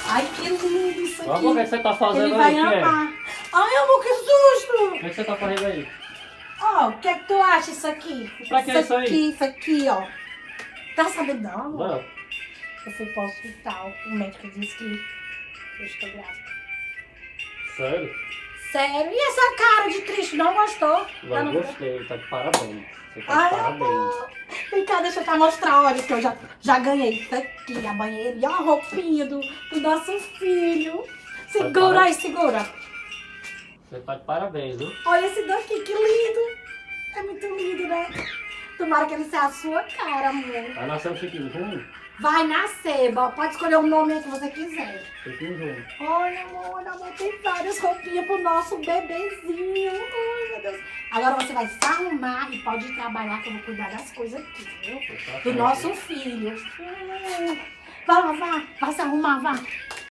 Ai, que lindo isso aqui. Amor, o que você tá fazendo Ele aí? vai O que é? amar. Ai, amor, que susto. O que você tá fazendo aí? Ó, o que é que tu acha isso aqui? Pra que isso aí? Isso aqui, ó. Tá sabendo não, amor? Não. Eu fui pro hospital, o médico disse que eu estou grávida. Sério? Sério? E essa cara de triste, não gostou? Não gostei, tá de parabéns. Você tá de Ai, parabéns. amor. Vem cá, deixa eu te mostrar, olha, que eu já ganhei isso aqui, a banheira e a roupinha do nosso filho. Segura aí, segura. Você tá de parabéns, viu? Olha esse daqui, que lindo. É muito lindo, né? Tomara que ele seja a sua cara, amor. Vai nascer um chiquinho junto? Vai nascer, pode escolher o nome que você quiser. Chiquinho junto. Olha, amor, tem várias roupinhas pro nosso bebezinho. Ai, meu Deus. Agora você vai se arrumar e pode ir trabalhar que eu vou cuidar das coisas aqui, viu? Do nosso filho. Vai lá, vai se arrumar, vai.